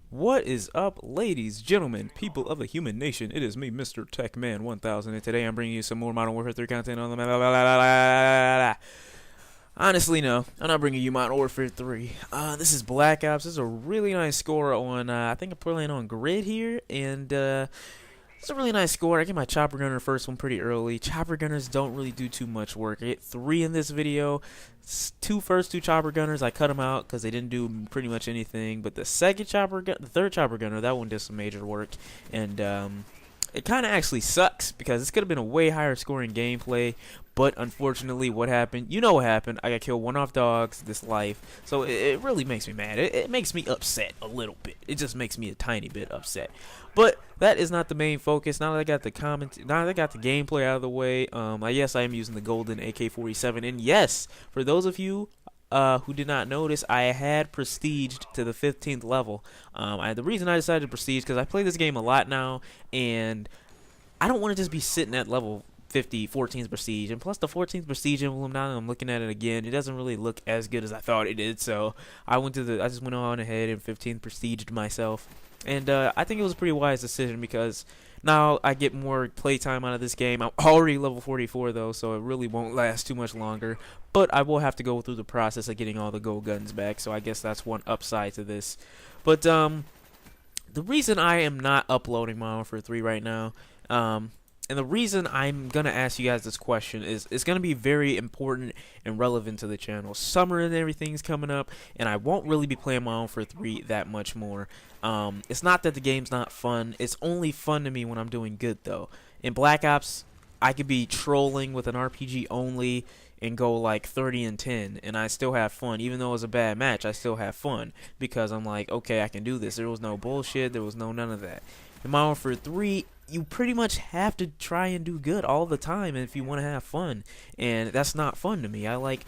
What is up, ladies, gentlemen, people of the human nation? It is me, Mr. Techman 1000, and today I'm bringing you some more Modern Warfare 3 content on the. Honestly, no, I'm not bringing you Modern Warfare 3. This is Black Ops. This is a really nice score on. I think I'm playing on Grid here, and it's a really nice score. I get my chopper gunner first one pretty early. Chopper gunners don't really do too much work. I hit 3 in this video. First two chopper gunners, I cut them out because they didn't do pretty much anything. But the third chopper gunner, that one did some major work, and it kind of actually sucks because this could have been a way higher scoring gameplay. But unfortunately, what happened? You know what happened? I got killed one off dogs this life, so it really makes me mad. It makes me upset a little bit. It just makes me a tiny bit upset. But that is not the main focus. Now that I got the gameplay out of the way, yes, I am using the golden AK47, and yes, for those of you who did not notice, I had prestiged to the 15th level. The reason I decided to prestige because I play this game a lot now, and I don't want to just be sitting at level 14th prestige, and plus the 14th prestige emblem. Now that I'm looking at it again, it doesn't really look as good as I thought it did. So I just went on ahead and 15th prestiged myself, and I think it was a pretty wise decision because now I get more playtime out of this game. I'm already level 44 though, so it really won't last too much longer. But I will have to go through the process of getting all the gold guns back. So I guess that's one upside to this. But the reason I am not uploading Modern Warfare 3 right now, and the reason I'm going to ask you guys this question is it's going to be very important and relevant to the channel. Summer and everything's coming up, and I won't really be playing Modern Warfare 3 that much more. It's not that the game's not fun. It's only fun to me when I'm doing good, though. In Black Ops, I could be trolling with an RPG only and go like 30 and 10, and I still have fun. Even though it was a bad match, I still have fun because I'm like, okay, I can do this. There was no bullshit. There was none of that. In Modern Warfare 3, you pretty much have to try and do good all the time if you want to have fun, and that's not fun to me. I like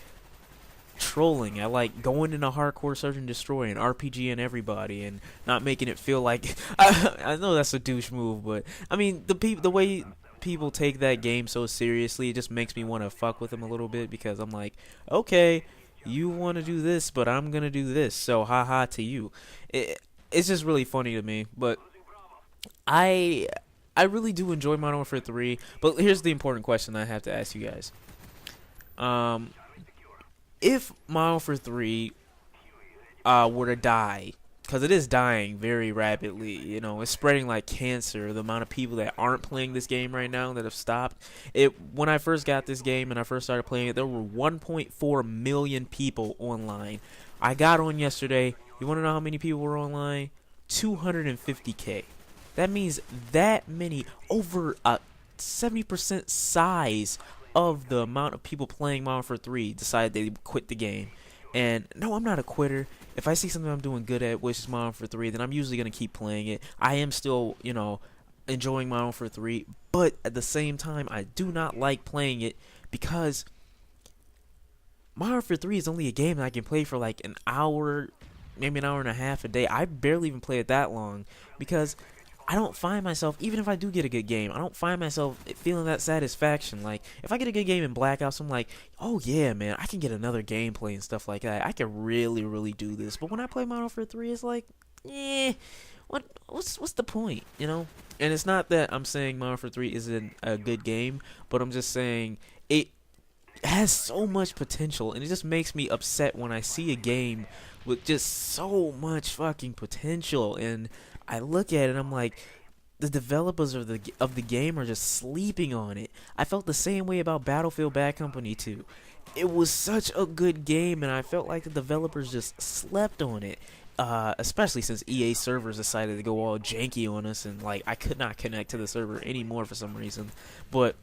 trolling. I like going into hardcore search and destroy and RPGing everybody and not making it feel like I know that's a douche move, but I mean the way people take that game so seriously, it just makes me want to fuck with them a little bit because I'm like, okay, you want to do this, but I'm gonna do this, so haha to you. It's just really funny to me, but I really do enjoy Modern Warfare 3, but here's the important question I have to ask you guys. If Modern Warfare 3 were to die, because it is dying very rapidly, you know, it's spreading like cancer, the amount of people that aren't playing this game right now that have stopped. When I first got this game and I first started playing it, there were 1.4 million people online. I got on yesterday. You want to know how many people were online? 250K. That means that many, over a 70% size of the amount of people playing Modern Warfare 3 decided they would quit the game. And no, I'm not a quitter. If I see something I'm doing good at, which is Modern Warfare 3, then I'm usually going to keep playing it. I am still, you know, enjoying Modern Warfare 3, but at the same time, I do not like playing it because Modern Warfare 3 is only a game that I can play for like an hour, maybe an hour and a half a day. I barely even play it that long because I don't find myself, even if I do get a good game, I don't find myself feeling that satisfaction. Like, if I get a good game in Black Ops, I'm like, oh yeah, man, I can get another gameplay and stuff like that. I can really, really do this. But when I play Modern Warfare 3, it's like, what's the point, you know? And it's not that I'm saying Modern Warfare 3 isn't a good game, but I'm just saying it has so much potential, and it just makes me upset when I see a game with just so much fucking potential, and I look at it and I'm like, the developers of the game are just sleeping on it. I felt the same way about Battlefield Bad Company 2. It was such a good game, and I felt like the developers just slept on it. Especially since EA servers decided to go all janky on us, and like I could not connect to the server anymore for some reason. But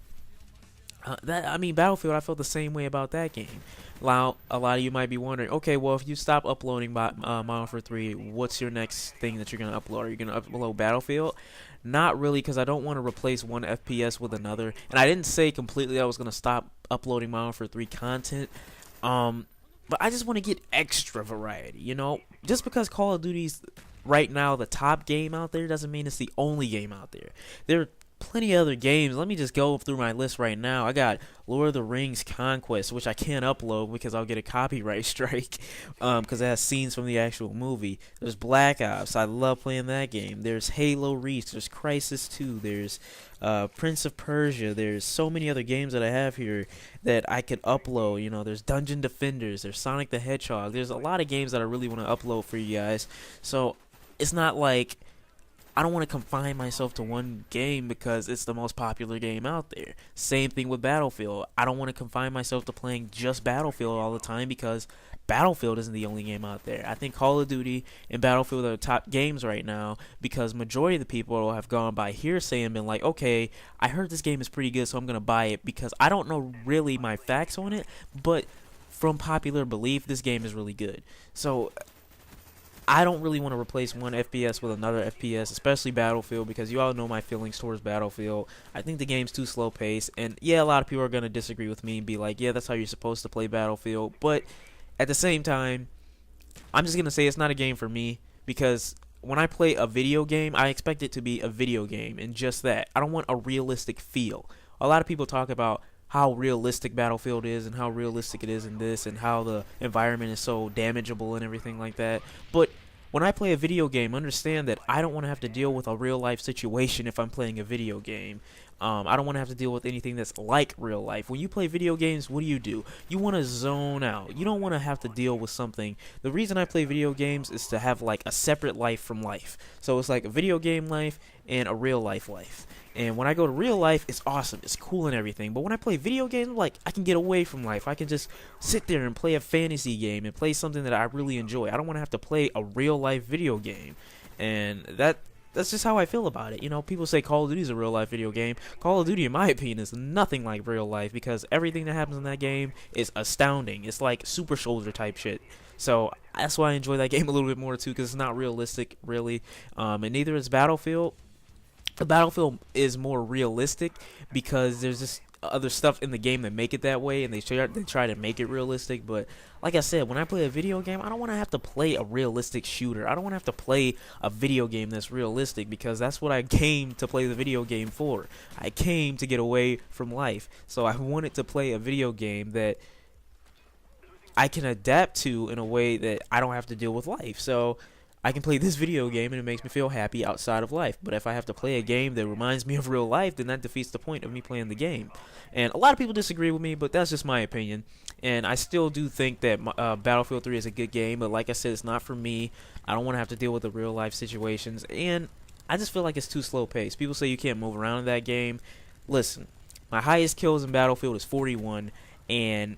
Battlefield, I felt the same way about that game. Now, a lot of you might be wondering, okay, well, if you stop uploading Modern Warfare 3, what's your next thing that you're going to upload? Are you going to upload Battlefield? Not really, because I don't want to replace one FPS with another. And I didn't say completely I was going to stop uploading Modern Warfare 3 content. But I just want to get extra variety, you know? Just because Call of Duty's right now the top game out there doesn't mean it's the only game out there. There are plenty of other games. Let me just go through my list right now. I got Lord of the Rings Conquest, which I can't upload because I'll get a copyright strike, because it has scenes from the actual movie. There's Black Ops. I love playing that game. There's Halo Reach. There's Crisis 2. There's Prince of Persia. There's so many other games that I have here that I could upload. You know, there's Dungeon Defenders. There's Sonic the Hedgehog. There's a lot of games that I really want to upload for you guys. So it's not like I don't want to confine myself to one game because it's the most popular game out there. Same thing with Battlefield. I don't want to confine myself to playing just Battlefield all the time because Battlefield isn't the only game out there. I think Call of Duty and Battlefield are the top games right now because majority of the people have gone by hearsay and been like, okay, I heard this game is pretty good, so I'm going to buy it because I don't know really my facts on it, but from popular belief, this game is really good. So I don't really want to replace one FPS with another FPS, especially Battlefield, because you all know my feelings towards Battlefield. I think the game's too slow paced, and yeah, a lot of people are going to disagree with me and be like, yeah, that's how you're supposed to play Battlefield, but at the same time, I'm just going to say it's not a game for me, because when I play a video game, I expect it to be a video game, and just that. I don't want a realistic feel. A lot of people talk about how realistic Battlefield is and how realistic it is in this and how the environment is so damageable and everything like that. But when I play a video game, understand that I don't want to have to deal with a real life situation if I'm playing a video game. I don't want to have to deal with anything that's like real life. When you play video games, what do? You want to zone out. You don't want to have to deal with something. The reason I play video games is to have like a separate life from life. So it's like a video game life and a real life life. And when I go to real life, it's awesome. It's cool and everything. But when I play video games, like, I can get away from life. I can just sit there and play a fantasy game and play something that I really enjoy. I don't want to have to play a real life video game. And that's just how I feel about it. You know, people say Call of Duty is a real life video game. Call of Duty, in my opinion, is nothing like real life because everything that happens in that game is astounding. It's like Super Soldier type shit. So that's why I enjoy that game a little bit more too, because it's not realistic, really. And neither is Battlefield. The Battlefield is more realistic because there's just other stuff in the game that make it that way, and they try to make it realistic. But like I said, when I play a video game, I don't want to have to play a realistic shooter. I don't want to have to play a video game that's realistic because that's what I came to play the video game for. I came to get away from life, so I wanted to play a video game that I can adapt to in a way that I don't have to deal with life. So I can play this video game and it makes me feel happy outside of life. But if I have to play a game that reminds me of real life, then that defeats the point of me playing the game. And a lot of people disagree with me, but that's just my opinion. And I still do think that Battlefield 3 is a good game, but like I said, it's not for me. I don't want to have to deal with the real life situations, and I just feel like it's too slow paced. People say you can't move around in that game. Listen, my highest kills in Battlefield is 41, and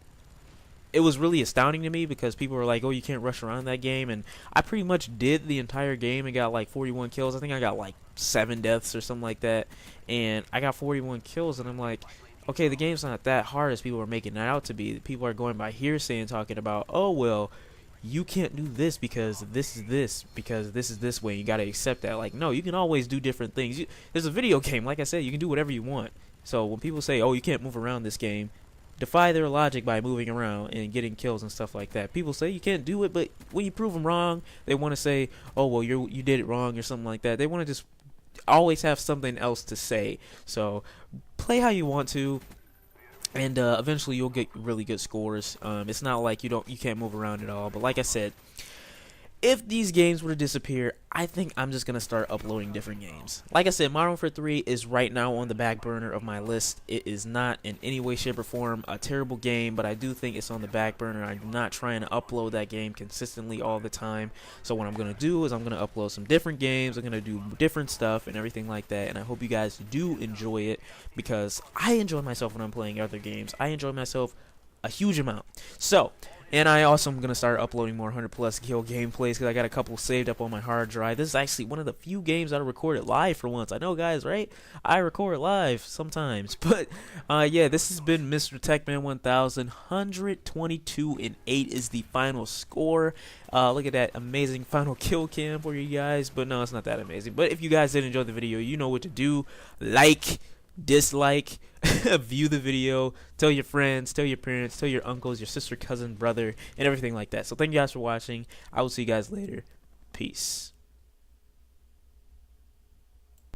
it was really astounding to me because people were like, oh, you can't rush around that game, and I pretty much did the entire game and got like 41 kills. I think I got like 7 deaths or something like that, and I got 41 kills, and I'm like, okay, the game's not that hard as people are making it out to be. People are going by hearsay and talking about, oh, well, you can't do this because this is this way. You got to accept that. Like, no, you can always do different things. There's a video game, like I said, you can do whatever you want. So when people say, oh, you can't move around this game, defy their logic by moving around and getting kills and stuff like that. People say you can't do it, but when you prove them wrong, they want to say, oh, well, you did it wrong or something like that. They want to just always have something else to say. So play how you want to, and eventually you'll get really good scores. It's not like you can't move around at all. But like I said, if these games were to disappear, I think I'm just going to start uploading different games. Like I said, Modern Warfare 3 is right now on the back burner of my list. It is not in any way, shape, or form a terrible game, but I do think it's on the back burner. I'm not trying to upload that game consistently all the time. So what I'm going to do is I'm going to upload some different games. I'm going to do different stuff and everything like that, and I hope you guys do enjoy it because I enjoy myself when I'm playing other games. I enjoy myself a huge amount. So, and I also am going to start uploading more 100+ kill gameplays because I got a couple saved up on my hard drive. This is actually one of the few games I recorded live for once. I know, guys, right? I record live sometimes. But, yeah, this has been Mr. Techman 1000. 122 and 8 is the final score. Look at that amazing final kill cam for you guys. But, no, it's not that amazing. But if you guys did enjoy the video, you know what to do. Like, dislike, view the video, tell your friends, tell your parents, tell your uncles, your sister, cousin, brother, and everything like that. So thank you guys for watching. I will see you guys later. Peace.